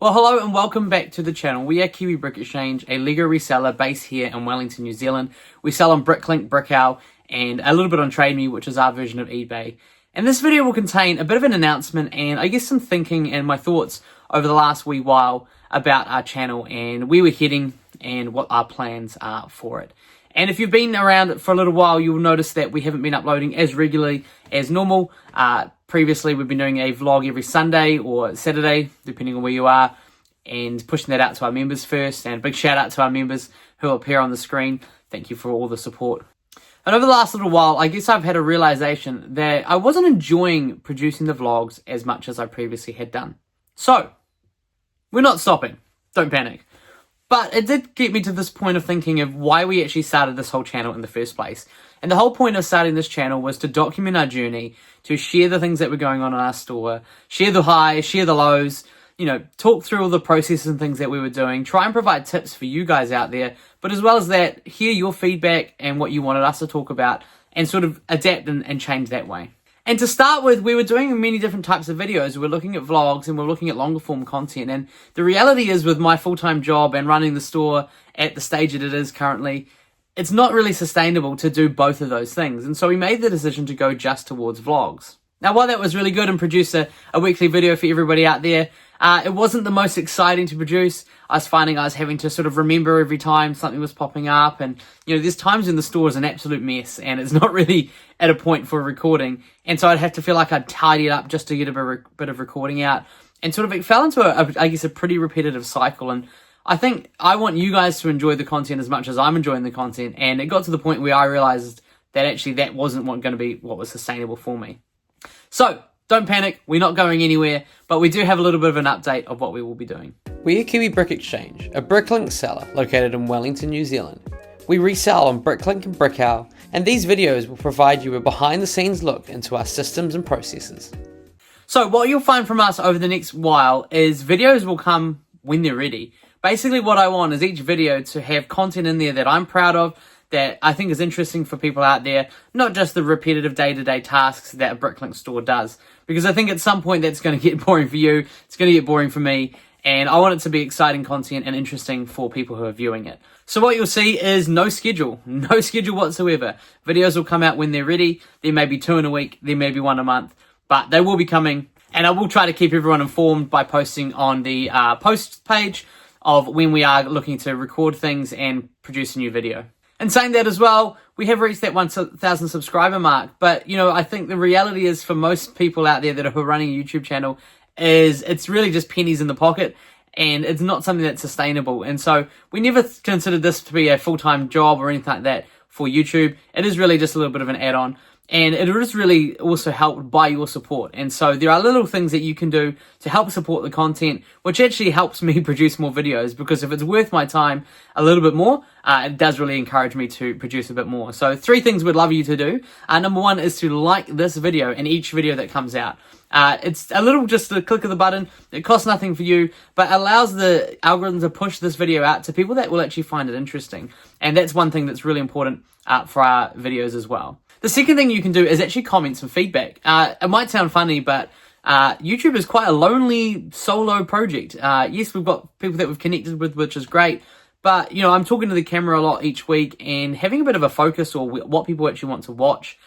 Well, hello and welcome back to the channel. We are Kiwi Brick Exchange, a Lego reseller based here in Wellington, New Zealand. We sell on Bricklink, BrickOwl, and a little bit on TradeMe, which is our version of eBay. And this video will contain a bit of an announcement and I guess some thinking and my thoughts over the last wee while about our channel and where we're heading and what our plans are for it. And if you've been around for a little while, you'll notice that we haven't been uploading as regularly as normal. Previously, we've been doing a vlog every Sunday or Saturday, depending on where you are, and pushing that out to our members first. And a big shout out to our members who appear on the screen. Thank you for all the support. And over the last little while, I guess I've had a realization that I wasn't enjoying producing the vlogs as much as I previously had done. So, we're not stopping. Don't panic. But it did get me to this point of thinking of why we actually started this whole channel in the first place. And the whole point of starting this channel was to document our journey, to share the things that were going on in our store, share the highs, share the lows, you know, talk through all the processes and things that we were doing, try and provide tips for you guys out there, but as well as that, hear your feedback and what you wanted us to talk about and sort of adapt and change that way. And to start with, we were doing many different types of videos. We were looking at vlogs and we're looking at longer form content. And the reality is with my full-time job and running the store at the stage that it is currently, it's not really sustainable to do both of those things. And so we made the decision to go just towards vlogs. Now, while that was really good and produce a weekly video for everybody out there, it wasn't the most exciting to produce. I was finding I was having to sort of remember every time something was popping up. And, you know, there's times in the store is an absolute mess and it's not really at a point for recording. And so I'd have to feel like I'd tidy it up just to get a bit of recording out. And sort of it fell into, I guess, a pretty repetitive cycle. And I think I want you guys to enjoy the content as much as I'm enjoying the content. And it got to the point where I realized that actually that wasn't going to be what was sustainable for me. So, don't panic, we're not going anywhere, but we do have a little bit of an update of what we will be doing. We are Kiwi Brick Exchange, a Bricklink seller located in Wellington, New Zealand. We resell on Bricklink and BrickOwl, and these videos will provide you a behind-the-scenes look into our systems and processes. So what you'll find from us over the next while is videos will come when they're ready. Basically what I want is each video to have content in there that I'm proud of, that I think is interesting for people out there, not just the repetitive day-to-day tasks that a Bricklink store does. Because I think at some point that's going to get boring for you, it's going to get boring for me, and I want it to be exciting content and interesting for people who are viewing it. So what you'll see is no schedule whatsoever. Videos will come out when they're ready. There may be 2 in a week, there may be 1 a month, but they will be coming, and I will try to keep everyone informed by posting on the post page of when we are looking to record things and produce a new video. And saying that as well, we have reached that 1,000 subscriber mark. But, you know, I think the reality is for most people out there that are running a YouTube channel is it's really just pennies in the pocket and it's not something that's sustainable. And so we never considered this to be a full-time job or anything like that for YouTube. It is really just a little bit of an add-on. And it is really also helped by your support. And so there are little things that you can do to help support the content, which actually helps me produce more videos, because if it's worth my time a little bit more, it does really encourage me to produce a bit more. So 3 things we'd love you to do. Number 1 is to like this video and each video that comes out. It's a little just a click of the button. It costs nothing for you, but allows the algorithm to push this video out to people that will actually find it interesting. And that's one thing that's really important for our videos as well. The second thing you can do is actually comment some feedback. It might sound funny, but YouTube is quite a lonely solo project. Yes, we've got people that we've connected with, which is great. But, you know, I'm talking to the camera a lot each week, and having a bit of a focus or what people actually want to watch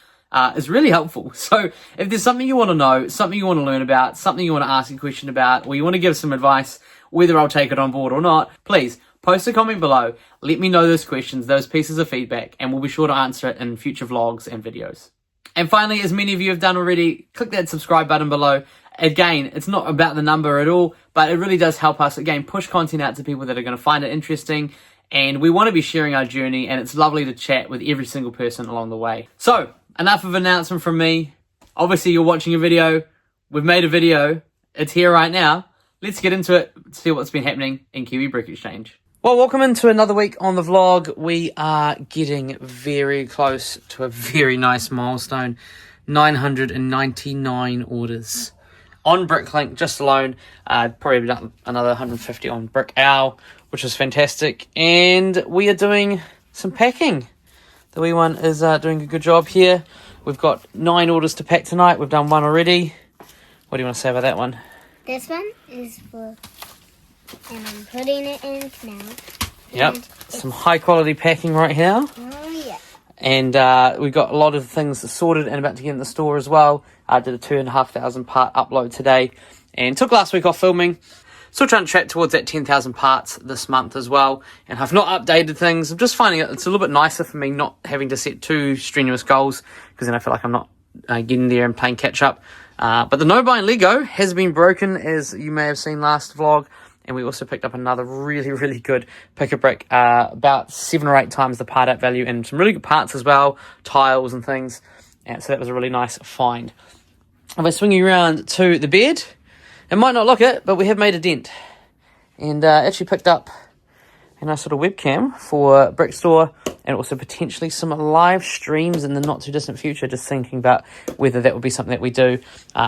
is really helpful. So if there's something you want to know, something you want to learn about, something you want to ask a question about, or you want to give some advice, whether I'll take it on board or not, please post a comment below. Let me know those questions, those pieces of feedback, and we'll be sure to answer it in future vlogs and videos. And finally, as many of you have done already, click that subscribe button below. Again, it's not about the number at all, but it really does help us, again, push content out to people that are going to find it interesting. And we want to be sharing our journey, and it's lovely to chat with every single person along the way. So, enough of an announcement from me. Obviously, you're watching a video. We've made a video. It's here right now. Let's get into it, see what's been happening in Kiwi Brick Exchange. Well, welcome into another week on the vlog. We are getting very close to a very nice milestone. 999 orders on Bricklink just alone. Probably done another 150 on BrickOwl, which is fantastic. And we are doing some packing. The wee one is doing a good job here. We've got 9 orders to pack tonight. We've done 1 already. What do you want to say about that one? This one is for And I'm putting it in now. Yep, some high quality packing right here. Oh, yeah. And we got a lot of things sorted and about to get in the store as well. I did a 2,500 part upload today and took last week off filming. Still trying to track towards that 10,000 parts this month as well. And I've not updated things. I'm just finding it's a little bit nicer for me not having to set too strenuous goals, because then I feel like I'm not getting there and playing catch up. But the no buy Lego has been broken, as you may have seen last vlog. And we also picked up another really, really good pick-a-brick, about 7 or 8 times the part out value, and some really good parts as well, tiles and things. And so that was a really nice find. If I swing you around to the bed, it might not look it, but we have made a dent. And actually picked up a nice little webcam for Brick Store, and also potentially some live streams in the not too distant future. Just thinking about whether that would be something that we do,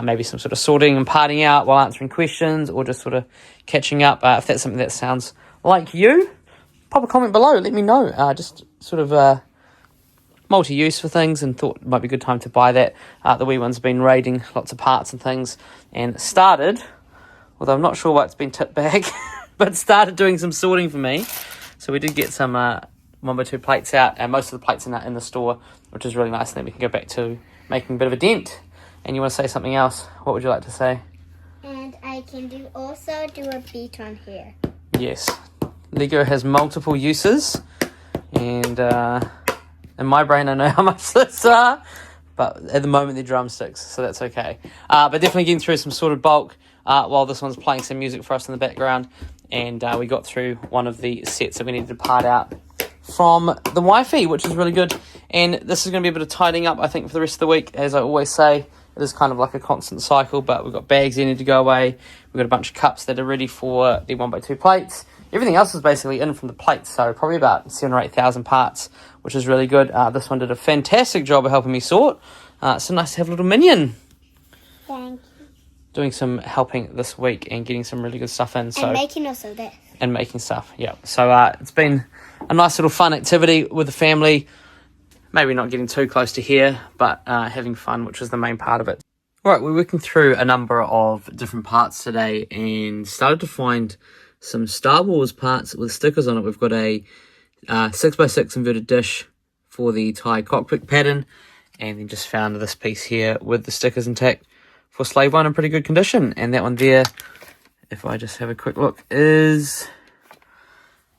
maybe some sort of sorting and parting out while answering questions, or just sort of catching up. If that's something that sounds like you, pop a comment below, let me know. Just sort of multi-use for things, and thought it might be a good time to buy that. The wee one's been raiding lots of parts and things, and started, although I'm not sure why it's been tipped back, but started doing some sorting for me. So we did get some 1x2 plates out, and most of the plates are in the store, which is really nice. And then we can go back to making a bit of a dent. And you want to say something else? What would you like to say? And I can also do a beat on here. Yes. Lego has multiple uses, and in my brain I know how much those are, but at the moment they're drumsticks, so that's okay. But definitely getting through some sorted bulk while this one's playing some music for us in the background. And we got through one of the sets that we needed to part out from the Wi-Fi, which is really good. And this is going to be a bit of tidying up, I think, for the rest of the week. As I always say, it is kind of like a constant cycle, but we've got bags that need to go away. We've got a bunch of cups that are ready for the 1x2 plates. Everything else is basically in from the plates, so probably about 7,000 or 8,000 parts, which is really good. This one did a fantastic job of helping me sort. So nice to have a little minion. Thank you. Doing some helping this week and getting some really good stuff in. So, and making also this. And making stuff, yeah. So it's been a nice little fun activity with the family. Maybe not getting too close to here, but having fun, which is the main part of it. All right, we're working through a number of different parts today and started to find some Star Wars parts with stickers on it. We've got a 6x6 inverted dish for the TIE cockpit pattern, and then just found this piece here with the stickers intact for Slave One in pretty good condition. And that one there, if I just have a quick look, is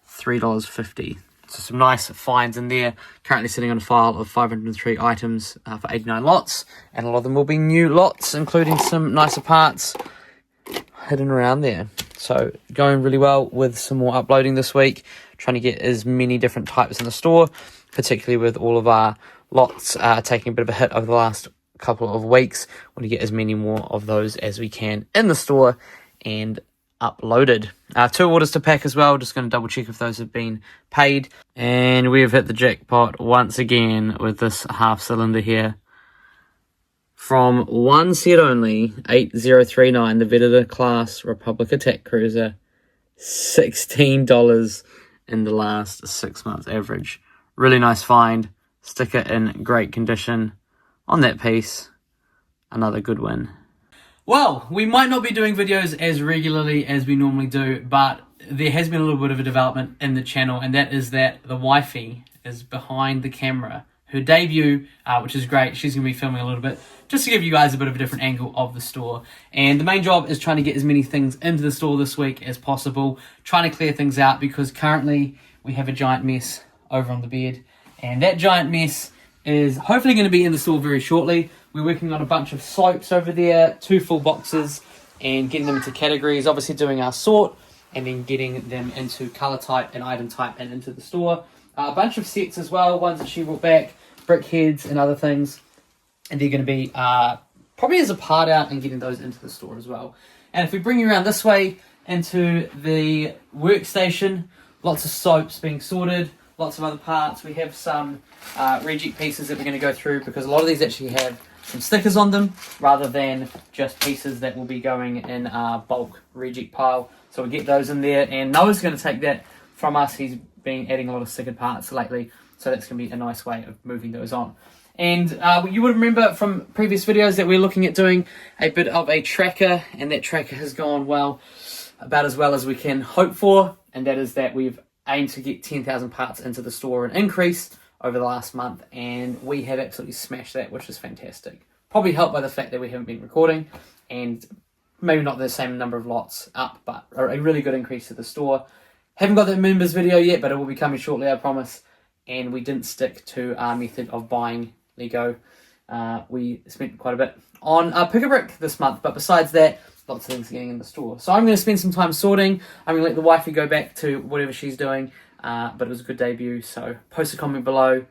$3.50. So some nice finds in there. Currently sitting on a file of 503 items for 89 lots, and a lot of them will be new lots, including some nicer parts hidden around there. So going really well with some more uploading this week, trying to get as many different types in the store, particularly with all of our lots taking a bit of a hit over the last couple of weeks. Want to get as many more of those as we can in the store and uploaded. 2 orders to pack as well. Just going to double check if those have been paid. And we have hit the jackpot once again with this half cylinder here. From one set only, 8039, the Venator class Republic attack cruiser, $16 in the last 6 months average. Really nice find. Sticker in great condition on that piece. Another good win. Well, we might not be doing videos as regularly as we normally do, but there has been a little bit of a development in the channel, and that is that the wifey is behind the camera. Her debut, which is great. She's going to be filming a little bit just to give you guys a bit of a different angle of the store. And the main job is trying to get as many things into the store this week as possible, trying to clear things out, because currently we have a giant mess over on the bed. And that giant mess is hopefully going to be in the store very shortly. We're working on a bunch of soaps over there, 2 full boxes, and getting them into categories. Obviously doing our sort, and then getting them into colour type and item type and into the store. A bunch of sets as well, ones that she brought back, brick heads and other things. And they're going to be probably as a part out and getting those into the store as well. And if we bring you around this way into the workstation, lots of soaps being sorted, lots of other parts. We have some reject pieces that we're going to go through, because a lot of these actually have some stickers on them rather than just pieces that will be going in our bulk reject pile. So we'll get those in there, and Noah's going to take that from us. He's been adding a lot of stickered parts lately, so that's going to be a nice way of moving those on. And you would remember from previous videos that we're looking at doing a bit of a tracker, and that tracker has gone well. about as well as we can hope for, and that is that we've aimed to get 10,000 parts into the store, an increase over the last month, and we have absolutely smashed that, which is fantastic. Probably helped by the fact that we haven't been recording, and maybe not the same number of lots up, but a really good increase to the store. Haven't got that members video yet, but it will be coming shortly, I promise. And we didn't stick to our method of buying Lego. We spent quite a bit on Pick a Brick this month, but besides that, lots of things getting in the store. So I'm going to spend some time sorting. I'm going to let the wifey go back to whatever she's doing, but it was a good debut, so post a comment below.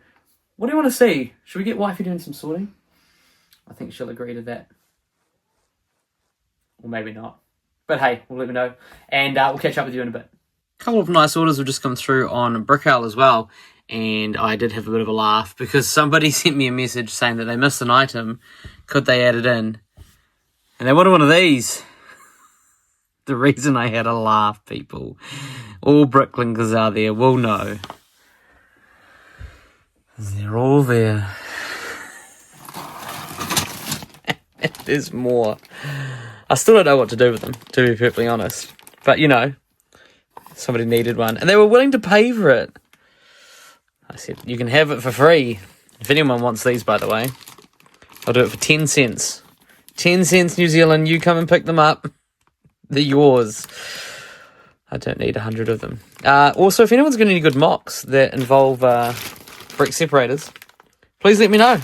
What do you want to see? Should we get wifey doing some sorting? I think she'll agree to that. Or maybe not. But hey, we'll let me know. And we'll catch up with you in a bit. A couple of nice orders have just come through on BrickOwl as well. And I did have a bit of a laugh because somebody sent me a message saying that they missed an item. Could they add it in? And they wanted one of these. The reason I had a laugh, people. All Bricklinkers out there will know. They're all there. There's more. I still don't know what to do with them, to be perfectly honest. But, you know, somebody needed one. And they were willing to pay for it. I said, you can have it for free. If anyone wants these, by the way, I'll do it for 10 cents. 10 cents New Zealand, you come and pick them up. They're yours. I don't need 100 of them. Also, if anyone's got any good mocks that involve brick separators, please let me know.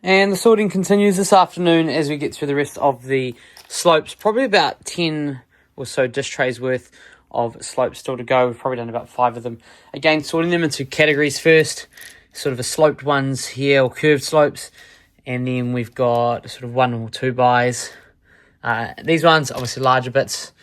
And the sorting continues this afternoon as we get through the rest of the slopes. Probably about 10 or so dish trays worth of slopes still to go. We've probably done about 5 of them. Again, sorting them into categories first. Sort of a sloped ones here, or curved slopes. And then we've got sort of 1 or 2 buys. These ones, obviously larger bits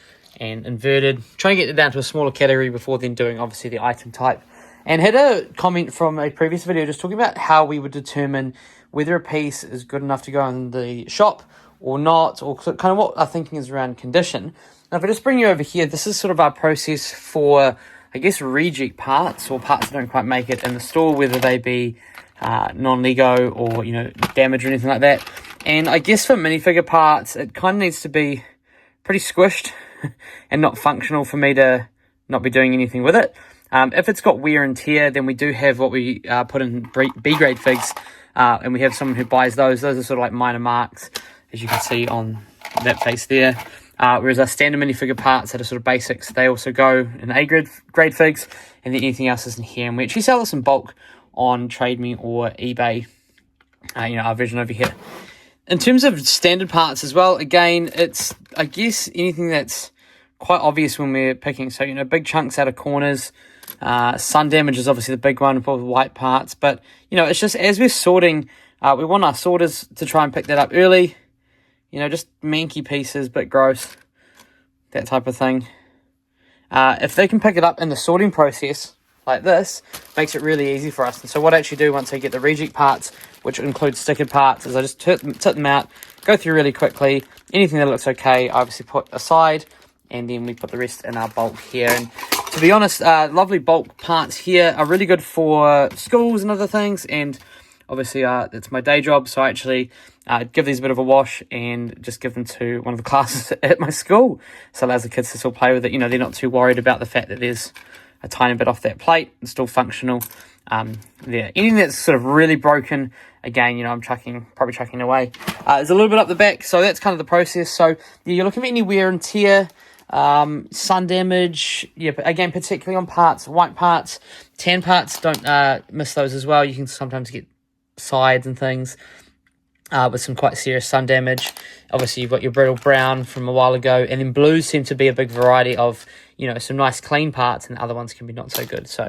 and inverted. Trying to get it down to a smaller category before then doing, obviously, the item type. And had a comment from a previous video just talking about how we would determine whether a piece is good enough to go in the shop or not, or kind of what our thinking is around condition. Now, if I just bring you over here, this is sort of our process for, I guess, reject parts or parts that don't quite make it in the store, whether they be non-Lego or, you know, damage or anything like that. And I guess for minifigure parts, it kind of needs to be pretty squished and not functional for me to not be doing anything with it. If it's got wear and tear, then we do have what we put in B-grade figs, and we have someone who buys those. Those are sort of like minor marks, as you can see on that face there. Whereas our standard minifigure parts that are sort of basics, they also go in A-grade figs, and then anything else is in here. And we actually sell this in bulk on TradeMe or eBay, you know, our version over here. In terms of standard parts as well, again, it's, I guess, anything that's quite obvious when we're picking. So, you know, big chunks out of corners. Sun damage is obviously the big one for the white parts. But, you know, it's just as we're sorting, we want our sorters to try and pick that up early. You know, just manky pieces, bit gross, that type of thing. If they can pick it up in the sorting process like this, makes it really easy for us. And so what I actually do once I get the reject parts, which includes stickered parts, is I just tip them out, go through really quickly. Anything that looks okay, I obviously put aside, and then we put the rest in our bulk here. And to be honest, lovely bulk parts here are really good for schools and other things. And obviously, it's my day job, so I actually give these a bit of a wash and just give them to one of the classes at my school. So it allows the kids to still play with it. You know, they're not too worried about the fact that there's a tiny bit off that plate. It's still functional. There. Anything that's sort of really broken, again, you know, I'm probably chucking away. There's a little bit up the back, so that's kind of the process. So yeah, you're looking at any wear and tear, sun damage, yeah, but again, particularly on parts, white parts, tan parts, don't miss those as well. You can sometimes get sides and things with some quite serious sun damage. Obviously, you've got your brittle brown from a while ago, and then blues seem to be a big variety of, you know, some nice clean parts, and other ones can be not so good. So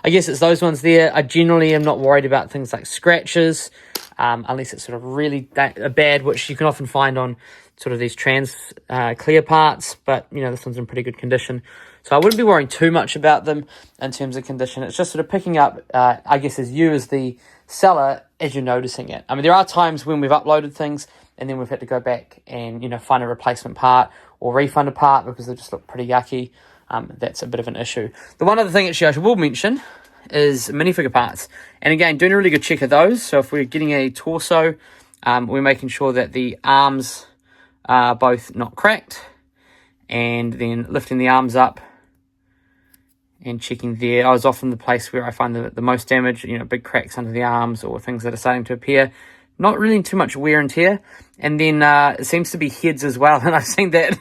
I guess it's those ones there. I generally am not worried about things like scratches, unless it's sort of really bad, which you can often find on sort of these trans clear parts, but, you know, this one's in pretty good condition. So I wouldn't be worrying too much about them in terms of condition. It's just sort of picking up, I guess, as you as the seller, as you're noticing it. I mean, there are times when we've uploaded things and then we've had to go back and, you know, find a replacement part or refund a part because they just look pretty yucky. That's a bit of an issue. The one other thing actually I will mention is minifigure parts. And again, doing a really good check of those. So if we're getting a torso, we're making sure that the arms are both not cracked. and then lifting the arms up and checking there. I was often the place where I find the most damage, big cracks under the arms or things that are starting to appear. Not really too much wear and tear. And then it seems to be heads as well. And I've seen that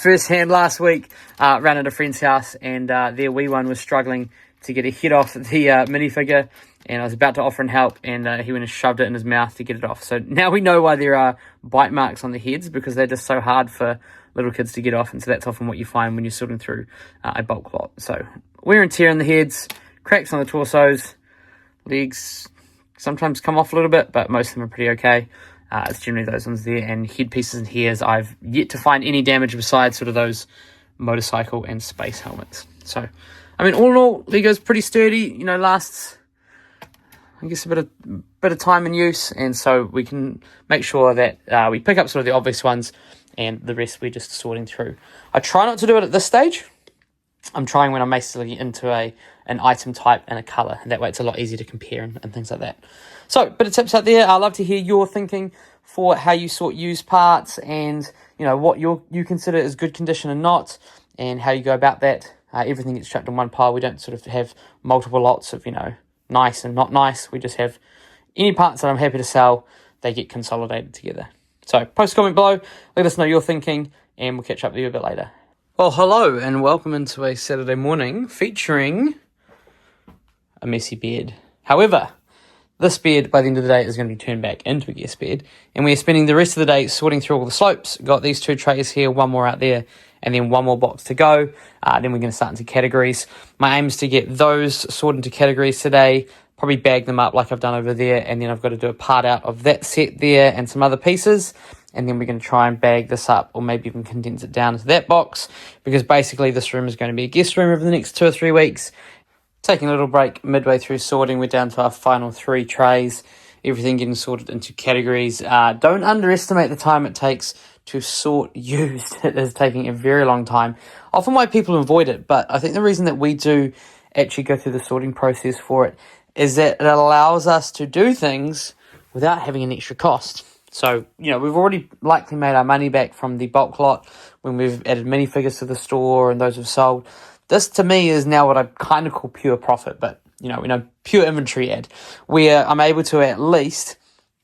firsthand last week. Ran at a friend's house, and their wee one was struggling to get a head off the minifigure. And I was about to offer him help, and he went and shoved it in his mouth to get it off. So now we know why there are bite marks on the heads, because they're just so hard for little kids to get off. And so that's often what you find when you're sorting through a bulk lot. So wear and tear on the heads, cracks on the torsos, legs sometimes come off a little bit, but most of them are pretty okay. It's generally those ones there, and head pieces and hairs. I've yet to find any damage besides sort of those motorcycle and space helmets. So, I mean, all in all, Lego's pretty sturdy. Lasts, I guess, a bit of time in use, and so we can make sure that we pick up sort of the obvious ones, and the rest we're just sorting through. I try not to do it at this stage. I'm trying when I'm basically into an item type and a colour, and that way it's a lot easier to compare and things like that. So, bit of tips out there. I'd love to hear your thinking for how you sort used parts, and what you consider as good condition and not, and how you go about that. Everything gets trapped in one pile. We don't sort of have multiple lots of nice and not nice. We just have any parts that I'm happy to sell. They get consolidated together. So post a comment below, let us know your thinking, and we'll catch up with you a bit later. Well, hello and welcome into a Saturday morning featuring a messy bed. However, this bed by the end of the day is going to be turned back into a guest bed, and we're spending the rest of the day sorting through all the slopes. Got these 2 trays here, one more out there, and then one more box to go. Then we're going to start into categories. My aim is to get those sorted into categories today, probably bag them up like I've done over there, and then I've got to do a part out of that set there and some other pieces, and then we're going to try and bag this up, or maybe even condense it down into that box, because basically this room is going to be a guest room over the next 2 or 3 weeks. Taking a little break midway through sorting, we're down to our final 3 trays, everything getting sorted into categories. Don't underestimate the time it takes to sort used. It is taking a very long time. Often why people avoid it, but I think the reason that we do actually go through the sorting process for it is that it allows us to do things without having an extra cost. So, we've already likely made our money back from the bulk lot when we've added minifigures to the store and those have sold. This, to me, is now what I kind of call pure profit, but, pure inventory add, where I'm able to at least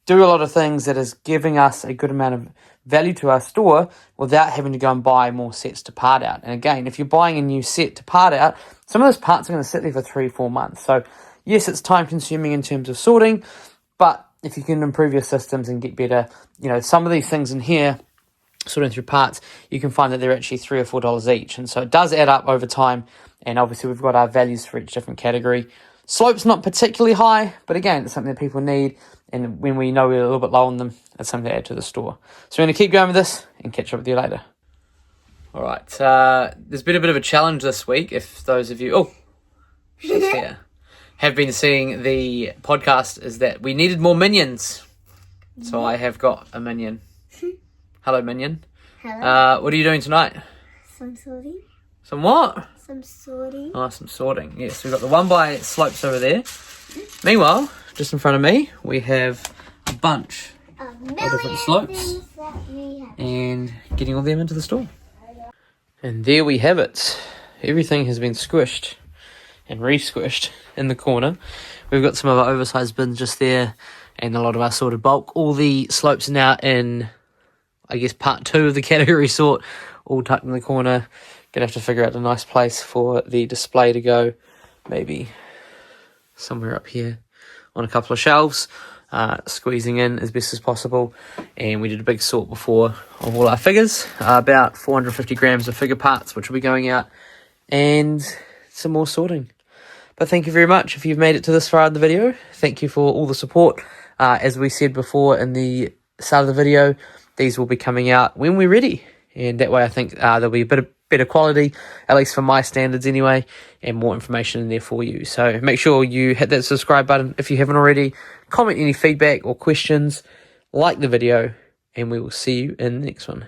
do a lot of things that is giving us a good amount of value to our store without having to go and buy more sets to part out. And again, if you're buying a new set to part out, some of those parts are going to sit there for 3-4 months. So, yes, it's time consuming in terms of sorting, but if you can improve your systems and get better, some of these things in here, sorting through parts, you can find that they're actually $3 or $4 each. And so it does add up over time. And obviously we've got our values for each different category. Slope's not particularly high, but again, it's something that people need. And when we know we're a little bit low on them, it's something to add to the store. So we're going to keep going with this and catch up with you later. All right. There's been a bit of a challenge this week. If those of you, she's here, have been seeing the podcast, is that we needed more minions. So I have got a minion. Hello, minion. Hello. What are you doing tonight? Some sorting. Some what? Some sorting. Oh, some sorting. Yes, we've got the one by slopes over there. Meanwhile, just in front of me, we have a bunch of different slopes and getting all them into the store. And there we have it. Everything has been squished and re-squished in the corner. We've got some of our oversized bins just there and a lot of our sorted bulk. All the slopes are now in, I guess, part 2 of the category sort, all tucked in the corner. Gonna have to figure out a nice place for the display to go. Maybe somewhere up here on a couple of shelves, squeezing in as best as possible. And we did a big sort before of all our figures, about 450 grams of figure parts, which will be going out, and some more sorting. But thank you very much if you've made it to this far in the video. Thank you for all the support. As we said before in the start of the video, these will be coming out when we're ready. And that way I think there'll be a bit of better quality, at least for my standards anyway, and more information in there for you. So make sure you hit that subscribe button if you haven't already. Comment any feedback or questions, like the video, and we will see you in the next one.